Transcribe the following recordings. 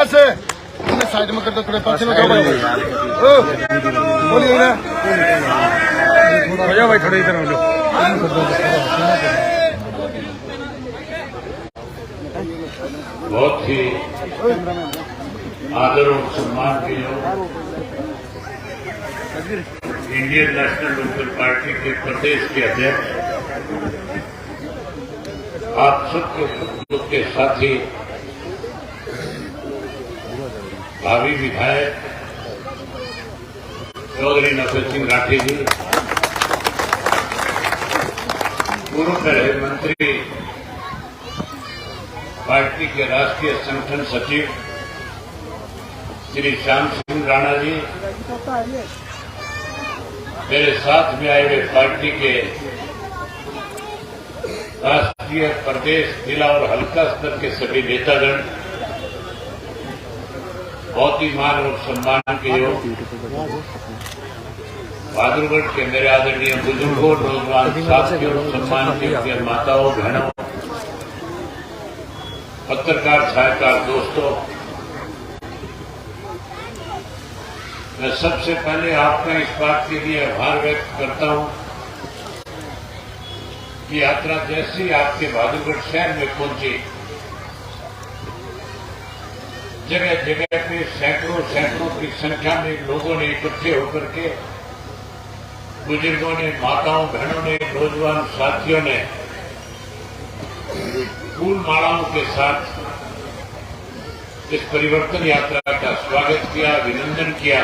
से साइड में कर दो थोड़े पास में बोलिए ना हो जाओ भाई थोड़े इधर हो लो बहुत ही आदर और सम्मान के योग इंडियन नेशनल लोकल पार्टी के प्रदेश के अध्यक्ष आप सबके के साथी भावी विधायक चौधरी नफे सिंह राठी जी, पूर्व रहे मंत्री, पार्टी के राष्ट्रीय संगठन सचिव श्री श्याम सिंह राणा जी, मेरे साथ में आए हुए पार्टी के राष्ट्रीय, प्रदेश, जिला और हल्का स्तर के सभी नेतागण, बहुत ही मान और सम्मान के योग बहादुरगढ़ के मेरे आदरणीय बुजुर्गों, नौजवान साथियों, सम्मान के माताओं, बहनों, पत्रकार, छायाकार दोस्तों, मैं सबसे पहले आपका इस बात के लिए आभार व्यक्त करता हूं कि यात्रा जैसी आपके बहादुरगढ़ शहर में पहुंची, जगह जगह पे सैकड़ों की संख्या में लोगों ने इकट्ठे होकर के, बुजुर्गों ने, माताओं, बहनों ने, नौजवान साथियों ने फूल मालाओं के साथ इस परिवर्तन यात्रा का स्वागत किया, अभिनंदन किया।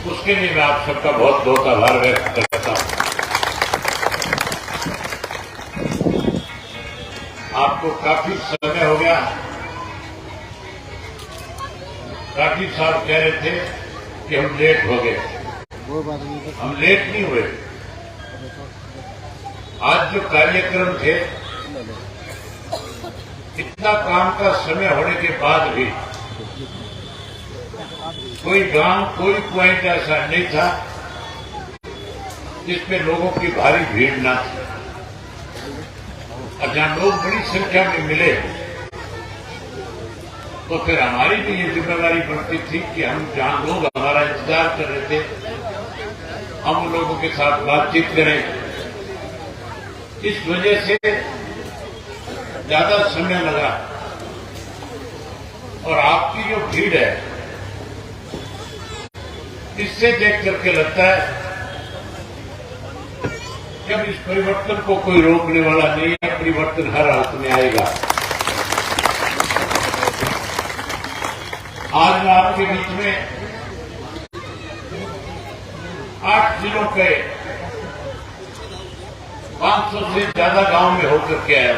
उसके लिए मैं आप सबका बहुत बहुत आभार व्यक्त करता हूं। आपको काफी समय हो गया, राठी साहब कह रहे थे कि हम लेट हो गए, हम लेट नहीं हुए। आज जो कार्यक्रम थे, इतना काम का समय होने के बाद भी कोई गांव, कोई पॉइंट ऐसा नहीं था जिसमें लोगों की भारी भीड़ ना थी। और जहां लोग बड़ी संख्या में मिले तो फिर हमारी भी ये जिम्मेदारी बनती थी कि हम जहां लोग हमारा इंतजार कर रहे थे, हम उन लोगों के साथ बातचीत करें। इस वजह से ज्यादा समय लगा और आपकी जो भीड़ है, इससे देख करके लगता है कि अब इस परिवर्तन को कोई रोकने वाला नहीं है, परिवर्तन हर हालत में आएगा। आज मैं आपके बीच में 8 जिलों के 500 से ज्यादा गांव में होकर के आया।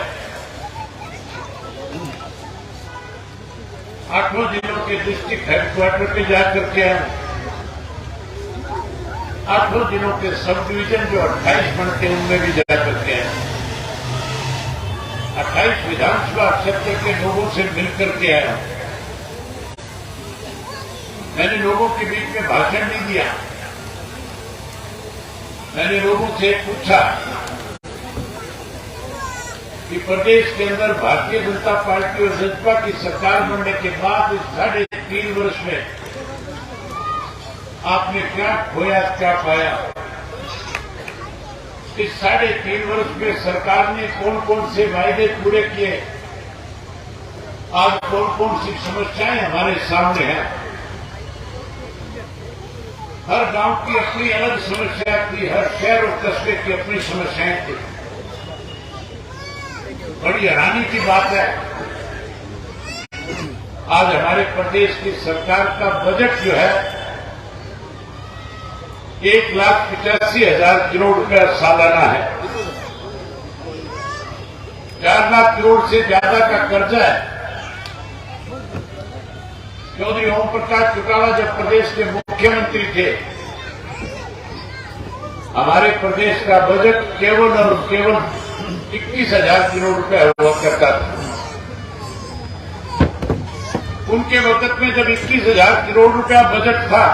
8 जिलों के डिस्ट्रिक्ट हेडक्वार्टर पे जाकर के आया। 8 जिलों के सब डिवीजन जो 28 बनते हैं उनमें भी जाकर के आया। 28 विधानसभा क्षेत्र के लोगों से मिलकर के आया। मैंने लोगों के बीच में भाषण नहीं दिया, मैंने लोगों से पूछा कि प्रदेश के अंदर भारतीय जनता पार्टी और भाजपा की सरकार बनने के बाद इस 3.5 वर्ष में आपने क्या खोया, क्या पाया। इस 3.5 वर्ष में सरकार ने कौन कौन से वायदे पूरे किए, आज कौन कौन सी समस्याएं हमारे सामने हैं। हर गांव की अपनी अलग समस्या थी, हर शहर और कस्बे की अपनी समस्याएं थी। बड़ी हैरानी की बात है, आज हमारे प्रदेश की सरकार का बजट जो है 1,85,000 करोड़ रुपया सालाना है। 4 लाख करोड़ से ज्यादा का कर्जा है। चौधरी ओम प्रकाश चौटाला जब प्रदेश के मुख्यमंत्री थे, हमारे प्रदेश का बजट केवल और केवल 21,000 करोड़ रुपया हुआ करता था। उनके वक्त में जब 21,000 करोड़ रुपया बजट था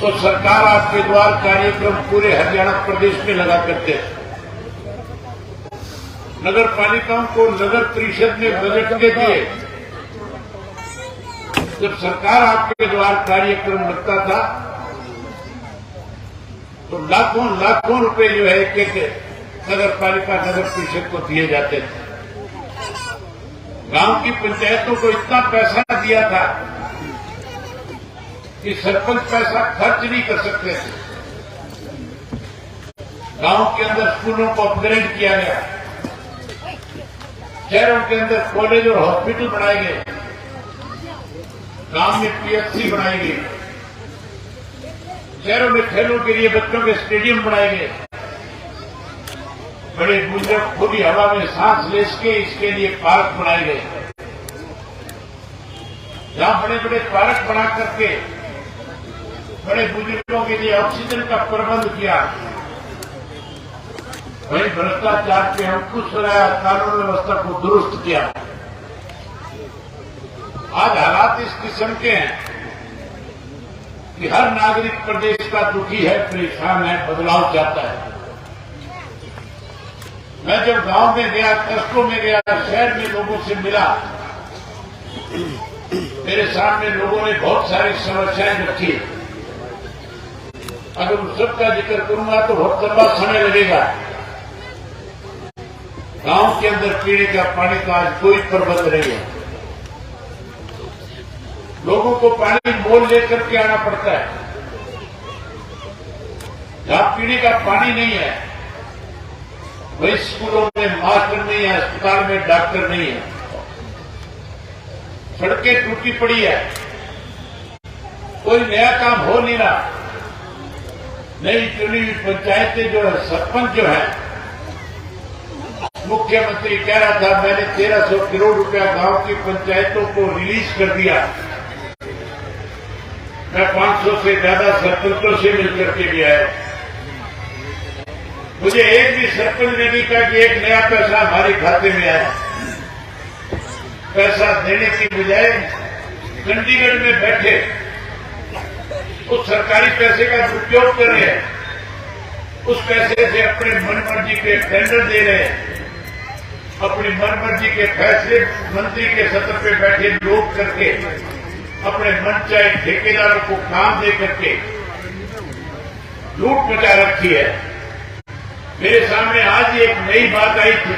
तो सरकार आपके द्वार कार्यक्रम पूरे हरियाणा प्रदेश में लगा करते थे। नगर पालिकाओं को नगर परिषद में बजट के दिए। जब सरकार आपके द्वार कार्यक्रम लगता था तो लाखों लाखों रुपए जो है एक नगर पालिका नगर परिषद को दिए जाते थे। गांव की पंचायतों को इतना पैसा दिया था कि सरपंच पैसा खर्च नहीं कर सकते थे। गांव के अंदर स्कूलों को अपग्रेड किया गया, शहरों के अंदर कॉलेज और हॉस्पिटल बनाए गए, गांव में पीएचसी बनाई गई, शहरों में खेलों के लिए बच्चों के स्टेडियम बनाए गए, बड़े बुजुर्ग खुली हवा में सांस ले सके इसके लिए पार्क बनाए गए। जहां बड़े बड़े पार्क बना करके बड़े बुजुर्गों के लिए ऑक्सीजन का प्रबंध किया, वहीं भ्रष्टाचार पे अंकुश लगाया, कानून व्यवस्था को दुरुस्त किया। आज हालात इस किस्म के हैं कि हर नागरिक प्रदेश का दुखी है, परेशान है, बदलाव चाहता है। मैं जब गांव में गया, कस्बों में गया, शहर में लोगों से मिला, मेरे सामने लोगों ने बहुत सारी समस्याएं रखी। अगर उन सबका जिक्र करूंगा तो बहुत लंबा समय लगेगा। गांव के अंदर पीने का पानी का आज कोई प्रबंध नहीं है। लोगों को पानी मोल लेकर के आना पड़ता है। जहां पीने का पानी नहीं है वही स्कूलों में मास्टर नहीं है, अस्पताल में डॉक्टर नहीं है, सड़कें टूटी पड़ी है, कोई नया काम हो नहीं रहा। नई चुनी हुई पंचायतें जो है, सरपंच जो है, मुख्यमंत्री कह रहा था मैंने 1300 करोड़ रुपया गांव की पंचायतों को रिलीज कर दिया। मैं 500 से ज्यादा सरपंचों से मिलकर के भी आया। मुझे एक भी सरपंच ने नहीं कहा कि एक नया पैसा हमारे खाते में आया। पैसा देने की बजाय चंडीगढ़ में बैठे उस सरकारी पैसे का दुरुपयोग कर रहे हैं। उस पैसे से अपने मनमर्जी के टेंडर दे रहे हैं, अपनी मनमर्जी के फैसले मंत्री के सत्र पे बैठे लोग करके अपने मन चाहे ठेकेदारों को काम दे करके लूट मचा रखी है। मेरे सामने आज एक नई बात आई थी।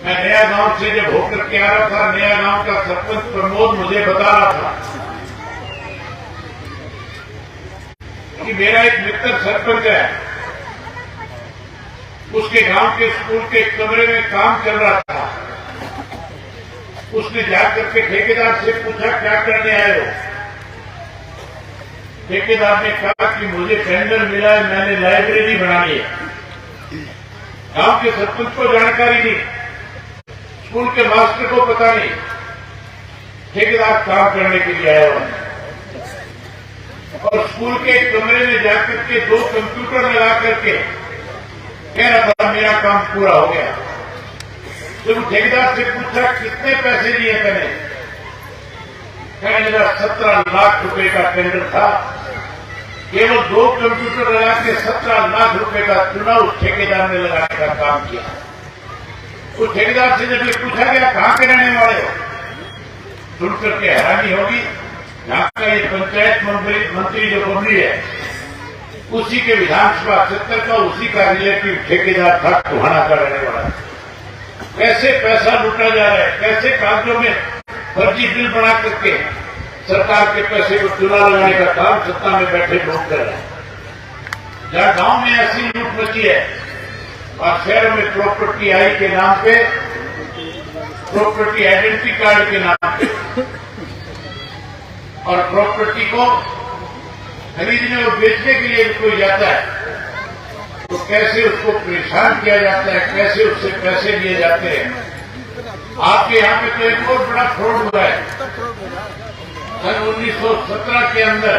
मैं नया गांव से जब होकर के आ रहा था, नया गांव का सरपंच प्रमोद मुझे बता रहा था कि मेरा एक मित्र सरपंच है, उसके गांव के स्कूल के कमरे में काम चल रहा था। उसने जाकर के ठेकेदार से पूछा क्या करने आए हो। ठेकेदार ने कहा कि मुझे टेंडर मिला है, मैंने लाइब्रेरी बनानी है। गांव के सरपंच को जानकारी नहीं, स्कूल के मास्टर को पता नहीं, ठेकेदार काम करने के लिए आया हुआ और स्कूल के कमरे में जाकर के 2 कंप्यूटर लगा करके कह रहा था मेरा काम पूरा हो गया। जब ठेकेदार से पूछा कितने पैसे लिए मैंने, कहने लगा 17 लाख रुपए का टेंडर था। केवल 2 कंप्यूटर लगा के 17 लाख रुपए का चुनाव उस ठेकेदार ने लगाने का काम किया। उस ठेकेदार से जब ये पूछा गया कहां के रहने वाले हो, सुनकर के हैरानी होगी। यहाँ का ये पंचायत मंत्री जो बबली है उसी के विधानसभा क्षेत्र का उसी का रिलेटिव ठेकेदार था, टोहाना का रहने वाला। कैसे पैसा लूटा जा रहा है, कैसे कागजों में फर्जी बिल बना करके सरकार के पैसे को चुना लगाने का काम सत्ता में बैठे लोग कर रहे हैं। जहां गांव में ऐसी लूट मची है और शहरों में प्रॉपर्टी आई के नाम पे, प्रॉपर्टी आइडेंटिटी कार्ड के नाम पे और प्रॉपर्टी को खरीदने और बेचने के लिए कोई जाता है तो कैसे उसको परेशान किया जाता है, कैसे उससे पैसे लिए जाते हैं। आपके यहाँ पे तो एक और बड़ा फ्रॉड हुआ है। सन 1917 के अंदर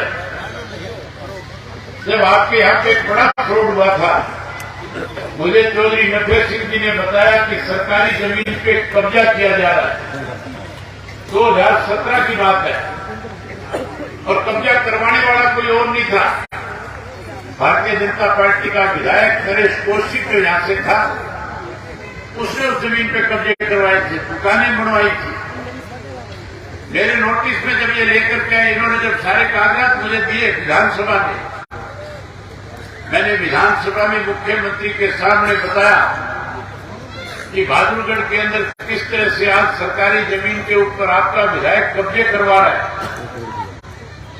जब आपके यहाँ पे एक बड़ा फ्रॉड हुआ था, मुझे चौधरी नफे सिंह जी ने बताया कि सरकारी जमीन पे कब्जा किया जा रहा है। 2017 की बात है और कब्जा करवाने वाला कोई और नहीं था, भारतीय जनता पार्टी का विधायक नरेश कौशिक जो यहां से था। उसने उस जमीन पे कब्जे करवाए थे, दुकानें बनवाई थी। मेरे नोटिस में जब ये लेकर के आए, इन्होंने जब सारे कागजात मुझे दिए विधानसभा में, मैंने विधानसभा में मुख्यमंत्री के सामने बताया कि बहादुरगढ़ के अंदर किस तरह से आज सरकारी जमीन के ऊपर आपका विधायक कब्जे करवा रहा है।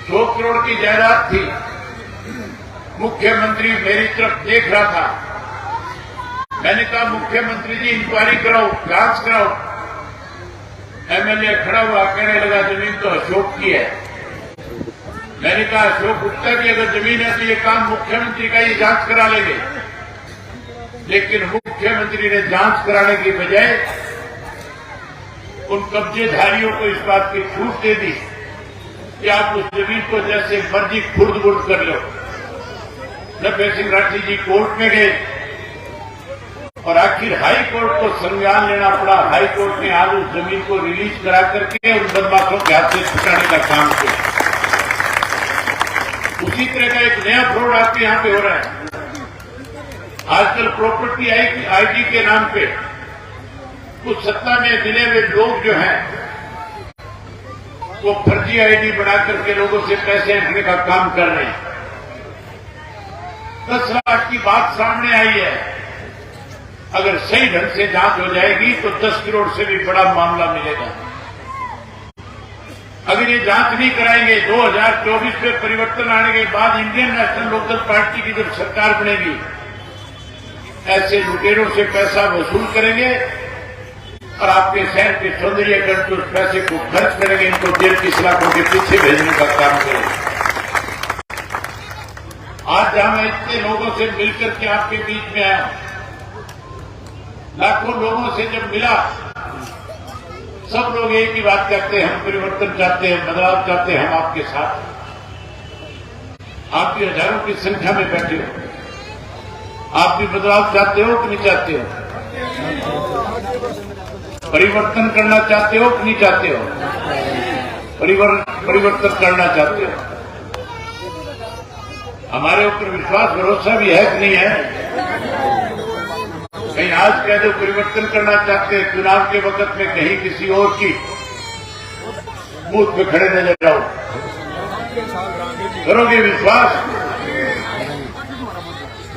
100 करोड़ की जायदाद थी। मुख्यमंत्री मेरी तरफ देख रहा था। मैंने कहा मुख्यमंत्री जी इंक्वायरी कराओ, जांच कराओ। एमएलए खड़ा हुआ कहने लगा जमीन तो अशोक की है। मैंने कहा अशोक गुप्ता की अगर जमीन है तो ये काम मुख्यमंत्री का, ये जांच करा लेंगे। लेकिन मुख्यमंत्री ने जांच कराने की बजाय उन कब्जेधारियों को इस बात की छूट दे दी कि आप उस जमीन को जैसे मर्जी खुर्द बुर्द कर लो। नब्बे सिंह राठी जी कोर्ट में गए और आखिर हाई कोर्ट को संज्ञान लेना पड़ा। हाई कोर्ट ने आज उस जमीन को रिलीज करा करके उन बदमाशों के हाथ से छुटाने का काम किया। उसी तरह का एक नया फ्रॉड आपके यहां पे हो रहा है। आजकल प्रॉपर्टी आईडी के नाम पे कुछ सत्ता में मिले हुए लोग जो हैं वो फर्जी आईडी बना करके लोगों से पैसे ऐंठने का काम कर रहे हैं। 10 लाख की बात सामने आई है। अगर सही ढंग से जांच हो जाएगी तो 10 करोड़ से भी बड़ा मामला मिलेगा। अगर ये जांच नहीं कराएंगे, 2024 में परिवर्तन आने के बाद इंडियन नेशनल लोकदल पार्टी की जब सरकार बनेगी, ऐसे लुटेरों से पैसा वसूल करेंगे और आपके शहर के सौंदर्यीकरण के उस पैसे को खर्च करेंगे, इनको जेल की सलाखों के पीछे भेजने का काम करेंगे। आज जहां मैं इतने लोगों से मिलकर के आपके बीच में आया, लाखों लोगों से जब मिला, सब लोग एक ही बात कहते हैं, हम परिवर्तन चाहते हैं, बदलाव चाहते हैं, हम आपके साथ। आप भी हजारों की संख्या में बैठे हो, आप भी बदलाव चाहते हो कि नहीं चाहते हो? परिवर्तन करना चाहते हो कि नहीं चाहते हो? परिवर्तन करना चाहते हो। हमारे ऊपर विश्वास भरोसा भी है कि नहीं है? कहीं आज कह दो परिवर्तन करना चाहते हैं, चुनाव के वक्त में कहीं किसी और की बूथ पे खड़े नजर आओ। करोगे विश्वास?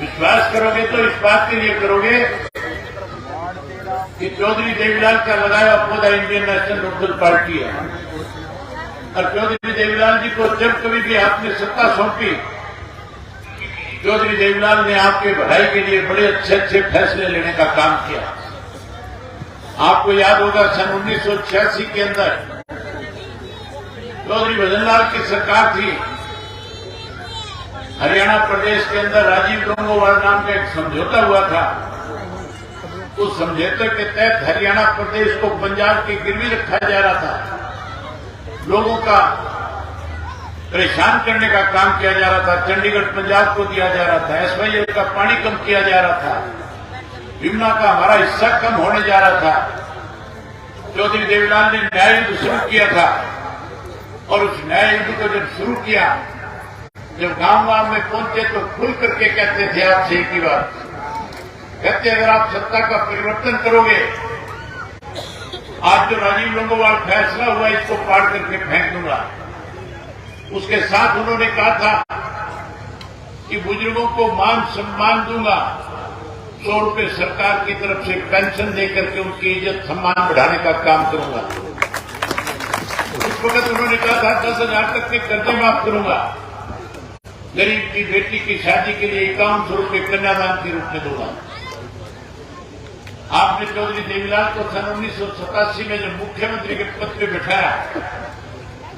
विश्वास करोगे तो इस बात के लिए करोगे कि चौधरी देवीलाल का लगाया पौधा इंडियन नेशनल लोकदल पार्टी है। और चौधरी देवीलाल जी को जब कभी भी आपने सत्ता सौंपी, चौधरी देवीलाल ने आपके भलाई के लिए बड़े अच्छे अच्छे फैसले लेने का काम किया। आपको याद होगा सन 1986 के अंदर चौधरी भजनलाल की सरकार थी। हरियाणा प्रदेश के अंदर राजीव गंगोवाल नाम का एक समझौता हुआ था। उस समझौते के तहत हरियाणा प्रदेश को पंजाब की गिरवी रखा जा रहा था। लोगों का परेशान करने का काम किया जा रहा था। चंडीगढ़ पंजाब को दिया जा रहा था। एसवाईएल का पानी कम किया जा रहा था। यमुना का हमारा हिस्सा कम होने जा रहा था। चौधरी देवीलाल ने न्याय युद्ध शुरू किया था और उस न्याय युद्ध को जब शुरू किया, जब गांव में पहुंचे तो खुल करके कहते थे आपसे एक ही बात, कहते अगर आप सत्ता का परिवर्तन करोगे, आज जो राजीव गंगोवाल फैसला हुआ इसको पाड़ करके फेंक दूंगा। उसके साथ उन्होंने कहा था कि बुजुर्गों को मान सम्मान दूंगा, 100 रुपये सरकार की तरफ से पेंशन देकर के उनकी इज्जत सम्मान बढ़ाने का काम करूंगा। उस वक्त उन्होंने कहा था 10,000 तक के कर्जे माफ करूंगा, गरीब की बेटी की शादी के लिए 5100 रुपये कन्यादान के रूप में दूंगा। आपने चौधरी देवीलाल को सन 1987 में जब मुख्यमंत्री के पद पे बिठाया,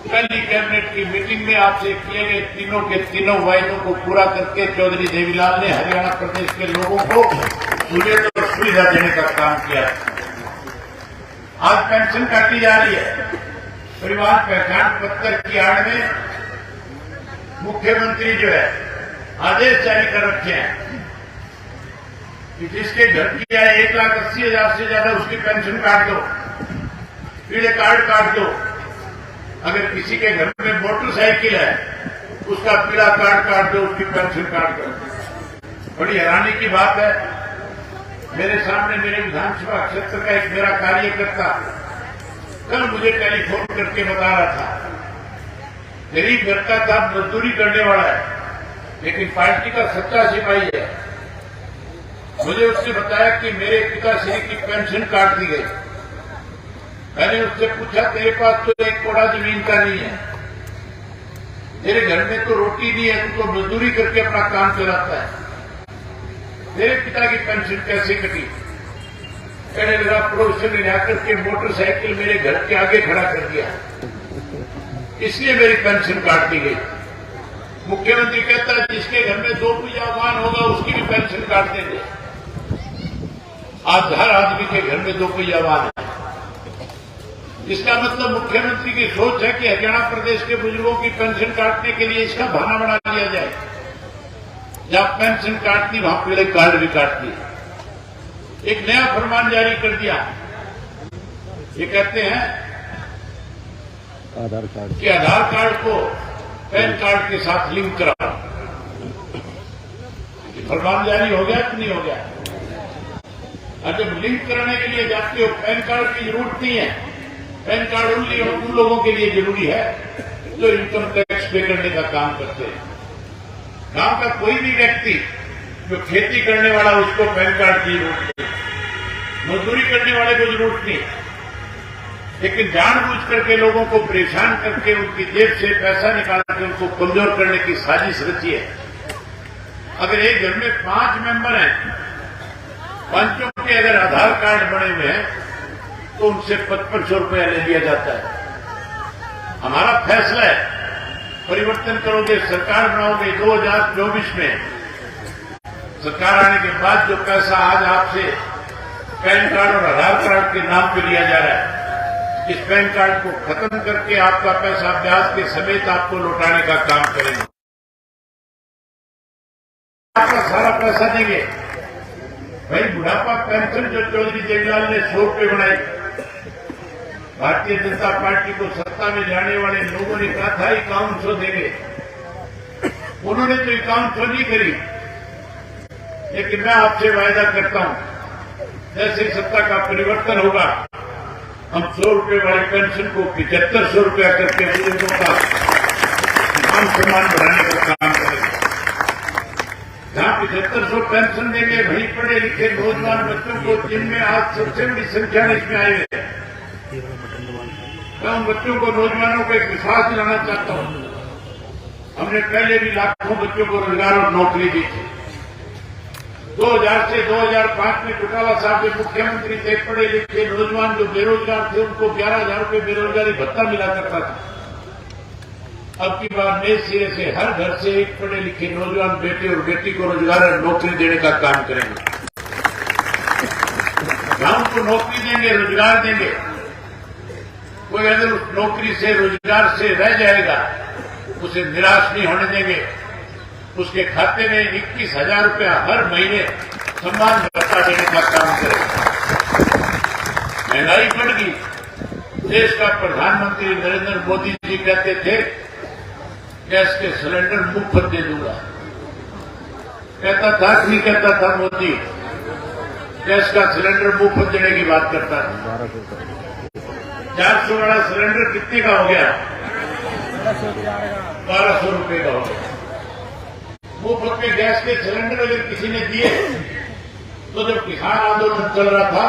पहली कैबिनेट की मीटिंग में आपसे किए गए तीनों के तीनों वायदों को पूरा करके चौधरी देवीलाल ने हरियाणा प्रदेश के लोगों को सहूलियत और सुविधा देने का काम किया। आज पेंशन काटी जा रही है। परिवार पहचान पत्र की आड़ में मुख्यमंत्री जो है आदेश जारी कर रखे हैं कि जिसके घर की आय 1,80,000 से ज्यादा उसकी पेंशन काट दो, पीले कार्ड काट दो। अगर किसी के घर में मोटरसाइकिल है उसका पीला कार्ड काट दो, उसकी पेंशन काट दो। बड़ी हैरानी की बात है मेरे सामने मेरे विधानसभा क्षेत्र का एक मेरा कार्यकर्ता कल मुझे टेलीफोन करके बता रहा था, गरीब घर का था, मजदूरी करने वाला है, लेकिन पार्टी का सच्चा सिपाही है। मुझे उसने बताया कि मेरे पिताश्री की पेंशन काट दी गई। मैंने उससे पूछा, तेरे पास तो एक कोड़ा जमीन का नहीं है, तेरे घर में तो रोटी नहीं है, तू तो मजदूरी करके अपना काम चलाता है, तेरे पिता की पेंशन कैसे कटी? कहने लगा, पड़ोसियों ने जाकर के मोटरसाइकिल मेरे घर के आगे खड़ा कर दिया, इसलिए मेरी पेंशन काट दी गई। मुख्यमंत्री कहता है, जिसके घर में 2 पहिया वाहन होगा उसकी भी पेंशन काट देंगे। आज हर आदमी के घर में 2 पहिया वाहन है। इसका मतलब मुख्यमंत्री की सोच है कि हरियाणा प्रदेश के बुजुर्गों की पेंशन काटने के लिए इसका बहाना बना दिया जाए। जहां पेंशन काटती वहां पीले कार्ड भी काटती। एक नया फरमान जारी कर दिया, ये कहते हैं आधार कार्ड कि आधार कार्ड को पैन कार्ड के साथ लिंक कराओ। फरमान जारी हो गया कि नहीं हो गया? और जब लिंक कराने के लिए जाते हो, पैन कार्ड की जरूरत नहीं है। पैन कार्ड उन लोगों के लिए जरूरी है जो इनकम टैक्स पे करने का काम करते हैं। गांव का कोई भी व्यक्ति जो खेती करने वाला, उसको पैन कार्ड की जरूरत नहीं, मजदूरी करने वाले को जरूरत नहीं। लेकिन जानबूझ करके लोगों को परेशान करके उनकी जेब से पैसा निकाल के उनको कमजोर करने की साजिश रची है। अगर एक घर में 5 मेंबर हैं, 5 के अगर आधार कार्ड बने हुए हैं तो उनसे 5500 रुपया ले लिया जाता है। हमारा फैसला है, परिवर्तन करोगे, सरकार बनाओगे, 2024 में सरकार आने के बाद जो पैसा आज आपसे पैन कार्ड और आधार कार्ड के नाम पे लिया जा रहा है, इस पैन कार्ड को खत्म करके आपका पैसा ब्याज के समेत आपको लौटाने का काम करेंगे। आपका सारा पैसा देंगे। भाई, बुढ़ापा पेंशन जो चौधरी देवीलाल ने 100 रुपये बनाई, भारतीय जनता पार्टी को सत्ता में जाने वाले लोगों ने कहा था 5100 देंगे, उन्होंने तो 5100 नहीं करी। लेकिन मैं आपसे वायदा करता हूं, जैसे सत्ता का परिवर्तन होगा, हम 100 रुपये वाली पेंशन को 7500 रुपया करके बुजुर्गों का मान सम्मान बढ़ाने का काम करेंगे। जहां 7500 पेंशन देंगे, वहीं पढ़े लिखे नौजवान बच्चों को, जिनमें आज सबसे बड़ी संख्या में इसमें आए हुए, मैं उन बच्चों को, नौजवानों को एक विश्वास दिलाना चाहता हूं। हमने पहले भी लाखों बच्चों को रोजगार और नौकरी दी थी। 2000 से 2005 में चौटाला साहब के मुख्यमंत्री थे, पढ़े लिखे नौजवान जो बेरोजगार थे उनको 11,000 रुपये बेरोजगारी भत्ता मिला करता था। अब की बार नए सिरे से हर घर से एक पढ़े लिखे नौजवान बेटे और बेटी को रोजगार और नौकरी देने का काम करेंगे। हम उनको नौकरी देंगे, रोजगार देंगे। कोई अगर उस नौकरी से, रोजगार से रह जाएगा, उसे निराश नहीं होने देंगे। उसके खाते में 21,000 रुपया हर महीने सम्मान भत्ता देने का काम करेंगे। महंगाई बढ़ गई। देश का प्रधानमंत्री नरेंद्र मोदी जी कहते थे, गैस के सिलेंडर मुफ्त दे दूंगा। कहता था कि नहीं कहता था मोदी? गैस का सिलेंडर मुफ्त देने की बात करता था। 400 वाला सिलेंडर कितने का हो गया? 1200 रुपये का हो गया। मुफ्त में गैस के सिलेंडर अगर किसी ने दिए, तो जब किसान आंदोलन चल रहा था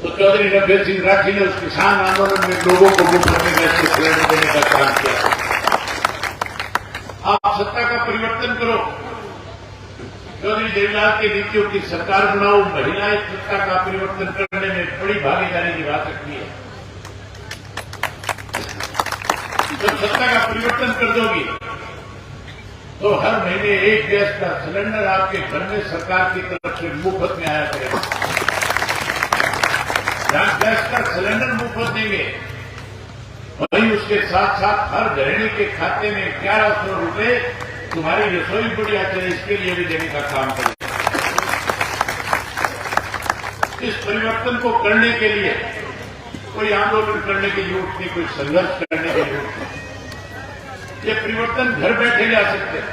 तो चौधरी रघुवीर सिंह राठी ने उस किसान आंदोलन में लोगों को मुफ्त में गैस के सिलेंडर देने का काम किया। आप सत्ता का परिवर्तन करो, चौधरी देवीलाल की नीतियों की सरकार बनाओ। महिलाएं सत्ता का परिवर्तन करने में बड़ी भागीदारी निभा सकती है। जब सत्ता का परिवर्तन कर दोगी तो हर महीने एक गैस का सिलेंडर आपके घर में सरकार की तरफ से मुफ्त में आया करेगा। जहां गैस का सिलेंडर मुफ्त देंगे, वहीं उसके साथ साथ हर गृहिणी के खाते में 1100 रुपये तुम्हारी रसोई बढ़िया चले, इसके लिए भी देने का काम करें। इस परिवर्तन को करने के लिए कोई आंदोलन करने की जरूरत नहीं, कोई संघर्ष करने की जरूरत नहीं। ये परिवर्तन घर बैठे जा सकते हैं।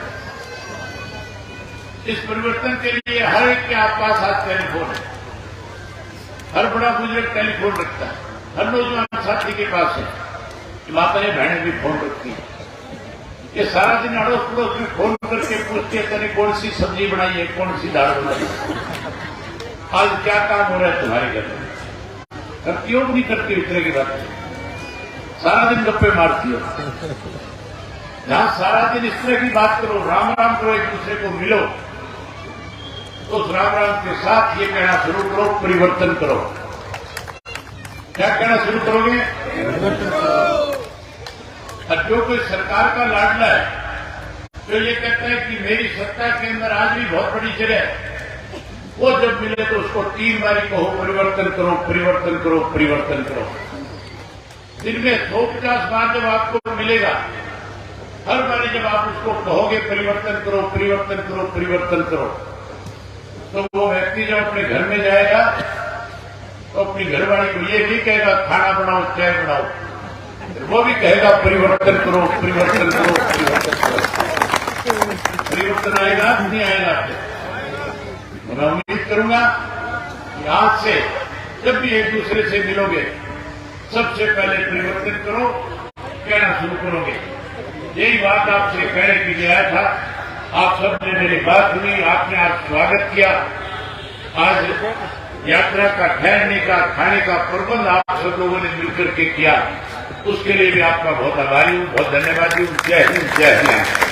इस परिवर्तन के लिए हर एक के पास आज टेलीफोन है, हर बड़ा बुजुर्ग टेलीफोन रखता है, हर नौजवान साथी के पास है, माताएं बहनें भी फोन रखती है। ये सारा दिन अड़ोस पड़ोस में फोन करके पूछती है तेने कौन सी सब्जी बनाई है, कौन सी दाल बनाई है, आज क्या काम हो रहा है तुम्हारे घर में। करती हो नहीं करती इस तरह की बात, सारा दिन गप्पे मारती हो। जहां सारा दिन इस तरह की बात करो, राम राम करो, एक दूसरे को मिलो, तो उस राम राम के साथ ये कहना शुरू करो परिवर्तन करो। क्या कहना शुरू करोगे? और जो कोई सरकार का लाडला है, जो ये कहता है कि मेरी सत्ता के अंदर आज भी बहुत बड़ी जगह है, वो जब मिले तो उसको 3 बारी कहो परिवर्तन करो, परिवर्तन करो, परिवर्तन करो। दिन में 150 बार जब आपको मिलेगा, हर बारी जब आप उसको कहोगे परिवर्तन करो, परिवर्तन करो, परिवर्तन करो, तो वो व्यक्ति जब अपने घर में जाएगा तो अपनी घरवाली को ये भी कहेगा खाना बनाओ, चाय बनाओ, वो भी कहेगा परिवर्तन करो, परिवर्तन करो, परिवर्तन करो। परिवर्तन आएगा नहीं आएगा? मैं उम्मीद करूंगा कि आज से जब भी एक दूसरे से मिलोगे, सबसे पहले परिवर्तन करो कहना शुरू करोगे। यही बात आपसे कहने के लिए आया था। आप सबने मेरी बात सुनी, आपने आज स्वागत किया। आज यात्रा का ठहरने का, खाने का प्रबंध आप सब लोगों ने मिलकर के किया, उसके लिए भी आपका बहुत आभारी हूं, बहुत धन्यवादी हूं। जय हिंद, जय हिंद।